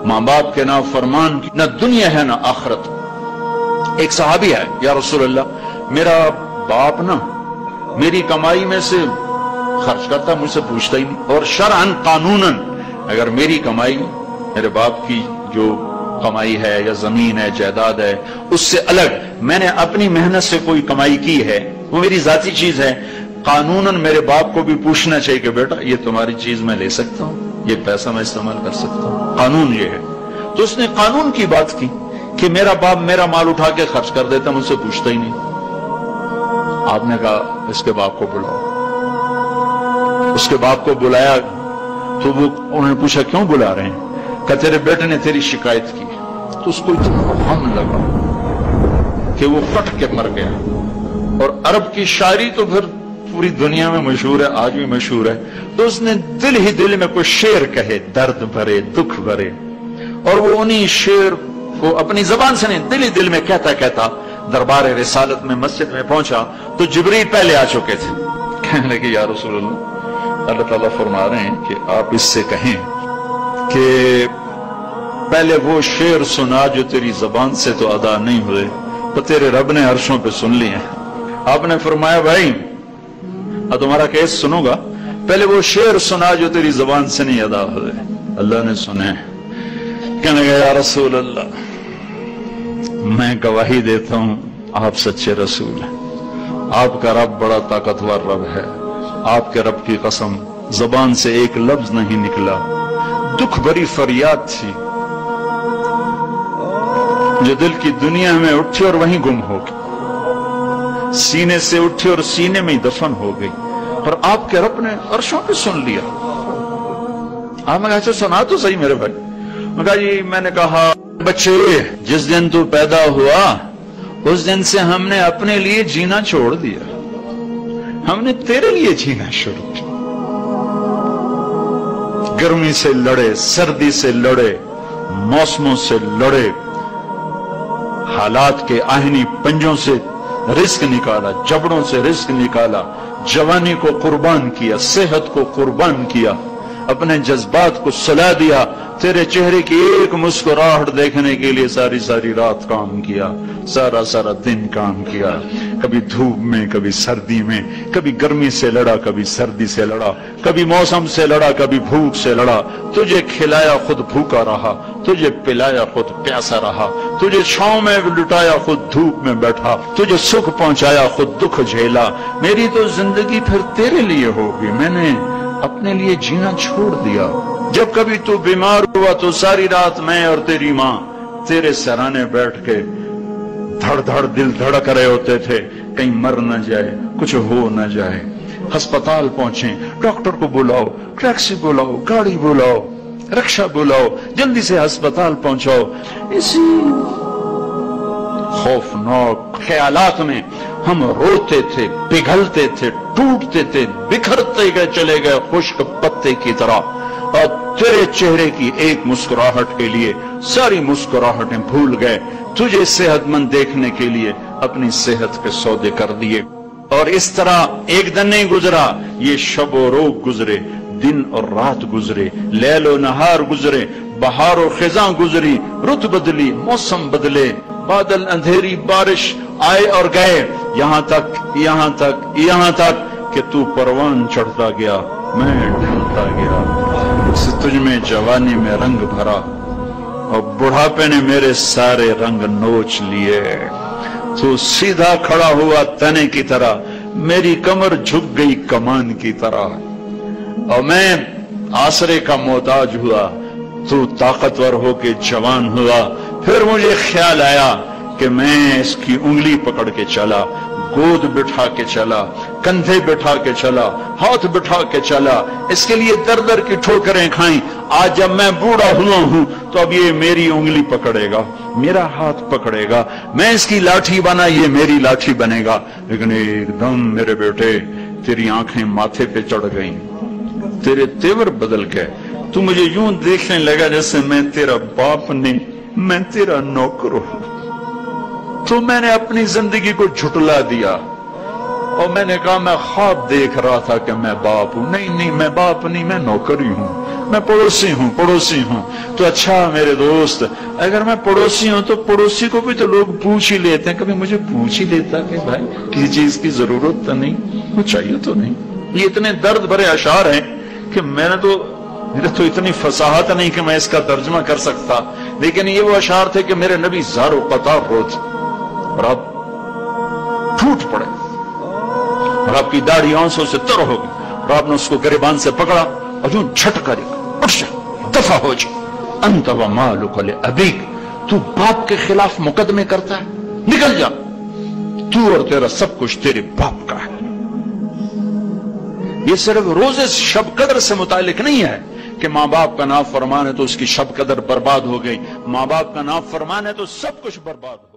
ماں باپ کے نا فرمان کی نہ دنیا ہے نہ آخرت۔ ایک صحابی ہے، یا رسول اللہ میرا باپ نا میری کمائی میں سے خرچ کرتا، مجھ سے پوچھتا ہی نہیں، اور شرعاً قانوناً اگر میری کمائی میرے باپ کی جو کمائی ہے یا زمین ہے جائیداد ہے اس سے الگ میں نے اپنی محنت سے کوئی کمائی کی ہے، وہ میری ذاتی چیز ہے، قانوناً میرے باپ کو بھی پوچھنا چاہیے کہ بیٹا یہ تمہاری چیز میں لے سکتا ہوں، یہ پیسہ میں استعمال کر سکتا ہوں، قانون یہ ہے۔ تو اس نے قانون کی بات کی کہ میرا باپ میرا مال اٹھا کے خرچ کر دیتا، مجھ سے پوچھتا ہی نہیں۔ آپ نے کہا اس کے باپ کو بلاؤ۔ اس کے باپ کو بلایا تو انہوں نے پوچھا کیوں بلا رہے ہیں؟ کہ تیرے بیٹے نے تیری شکایت کی۔ تو اس کو اتنا غم لگا کہ وہ پھٹ کے مر گیا۔ اور عرب کی شاعری تو پھر پوری دنیا میں مشہور ہے، آج بھی مشہور ہے۔ تو اس نے دل ہی دل میں کوئی شعر کہے، درد بھرے دکھ بھرے، اور وہ انہی شعر کو اپنی زبان سے نہیں دل ہی دل میں کہتا کہتا دربار رسالت میں مسجد میں پہنچا تو جبریل پہلے آ چکے تھے۔ کہنے لگے یا رسول اللہ تعالیٰ فرما رہے ہیں کہ آپ اس سے کہیں کہ پہلے وہ شعر سنا جو تیری زبان سے تو ادا نہیں ہوئے تو تیرے رب نے عرشوں پہ سن لیے۔ آپ نے فرمایا بھائی تمہارا کیس سنوں گا، پہلے وہ شعر سنا جو تیری زبان سے نہیں ادا ہوئے۔ اللہ نے سنے۔ کہنے لگا یا رسول اللہ میں گواہی دیتا ہوں آپ سچے رسول ہیں، آپ کا رب بڑا طاقتور رب ہے، آپ کے رب کی قسم زبان سے ایک لفظ نہیں نکلا، دکھ بھری فریاد تھی جو دل کی دنیا میں اٹھی اور وہیں گم ہو گئی، سینے سے اٹھی اور سینے میں دفن ہو گئی، پر آپ کے رب نے عرشوں پہ سن لیا۔ آپ نے کہا اچھا سنا تو صحیح میرے بھائی۔ میں کہا جی میں نے کہا بچے جس دن تو پیدا ہوا اس دن سے ہم نے اپنے لیے جینا چھوڑ دیا، ہم نے تیرے لیے جینا شروع کیا۔ گرمی سے لڑے، سردی سے لڑے، موسموں سے لڑے، حالات کے آہنی پنجوں سے رزق نکالا، جبڑوں سے رزق نکالا، جوانی کو قربان کیا، صحت کو قربان کیا، اپنے جذبات کو سلا دیا، تیرے چہرے کی ایک مسکراہٹ دیکھنے کے لیے ساری ساری رات کام کیا، سارا سارا دن کام کیا، کبھی دھوپ میں کبھی سردی میں، کبھی گرمی سے لڑا کبھی سردی سے لڑا، کبھی موسم سے لڑا کبھی بھوک سے لڑا، تجھے کھلایا خود بھوکا رہا، تجھے پلایا خود پیاسا رہا، تجھے چھاؤں میں لٹایا خود دھوپ میں بیٹھا، تجھے سکھ پہنچایا خود دکھ جھیلا۔ میری تو زندگی پھر تیرے لیے ہوگی، میں نے اپنے لیے جینا چھوڑ دیا۔ جب کبھی تو بیمار ہوا تو ساری رات میں اور تیری ماں تیرے سرانے بیٹھ کے دھڑ دھڑ دل دھڑک رہے ہوتے تھے، کہیں مر نہ جائے، کچھ ہو نہ جائے۔ ہسپتال پہنچیں، ڈاکٹر کو بلاؤ، ٹیکسی بلاؤ، گاڑی بلاؤ، رکشہ بلاؤ، جلدی سے ہسپتال پہنچاؤ۔ اسی خوفناک خیالات میں ہم روتے تھے، پگھلتے تھے، ٹوٹتے تھے، بکھرتے گئے چلے گئے خشک پتے کی طرح، اور تیرے چہرے کی ایک مسکراہٹ کے لیے ساری مسکراہٹیں بھول گئے، تجھے صحت مند دیکھنے کے لیے اپنی صحت کے سودے کر دیے۔ اور اس طرح ایک دن نہیں گزرا، یہ شب و روز گزرے، دن اور رات گزرے، لیل و نہار گزرے، بہار و خزاں گزری، رت بدلی، موسم بدلے، بادل اندھیری بارش آئے اور گئے، یہاں تک کہ تو پروان چڑھتا گیا، میں ڈھلتا گیا، تجھ میں جوانی میں رنگ بھرا اور بڑھاپے نے میرے سارے رنگ نوچ لیے۔ تو سیدھا کھڑا ہوا تنے کی طرح، میری کمر جھک گئی کمان کی طرح، اور میں آسرے کا محتاج ہوا، تو طاقتور ہو کے جوان ہوا۔ پھر مجھے خیال آیا کہ میں اس کی انگلی پکڑ کے چلا، گود بٹھا کے چلا، کندھے بٹھا کے چلا، ہاتھ بٹھا کے چلا، اس کے لیے در در کی ٹھوکریں کھائیں۔ آج جب میں بوڑھا ہوا ہوں تو اب یہ میری انگلی پکڑے گا، میرا ہاتھ پکڑے گا، میں اس کی لاٹھی بنا، یہ میری لاٹھی بنے گا۔ لیکن ایک دم میرے بیٹے تیری آنکھیں ماتھے پہ چڑھ گئیں، تیرے تیور بدل گئے، تو مجھے یوں دیکھنے لگا جیسے میں تیرا باپ نہیں، میں تیرا نوکر ہوں۔ تو میں نے اپنی زندگی کو جھٹلا دیا اور میں نے کہا میں خواب دیکھ رہا تھا کہ میں باپ ہوں۔ نہیں میں باپ نہیں، میں نوکر ہی ہوں۔ میں پڑوسی ہوں تو اچھا میرے دوست، اگر میں پڑوسی ہوں تو پڑوسی کو بھی تو لوگ پوچھ ہی لیتے ہیں، کبھی مجھے پوچھ ہی لیتا کہ بھائی کسی چیز کی ضرورت تو نہیں، کچھ چاہیے تو نہیں۔ یہ اتنے درد بھرے اشعار ہیں کہ میرے تو اتنی فصاحت نہیں کہ میں اس کا ترجمہ کر سکتا، لیکن یہ وہ اشعار تھے کہ میرے نبی زار و قطار روتے اور آپ ٹوٹ پڑے اور آپ کی داڑھی آنسوں سے تر ہو گئی اور آپ نے اس کو گریبان سے پکڑا اور یوں جھٹکا دیا، اٹھ جا، دفع ہو جا، انت و مالک لابیک، تو باپ کے خلاف مقدمے کرتا ہے، نکل جا، تو اور تیرا سب کچھ تیرے باپ کا ہے۔ یہ صرف روزے شب قدر سے متعلق نہیں ہے کہ ماں باپ کا نافرمان ہے تو اس کی شب قدر برباد ہو گئی، ماں باپ کا نافرمان ہے تو سب کچھ برباد ہو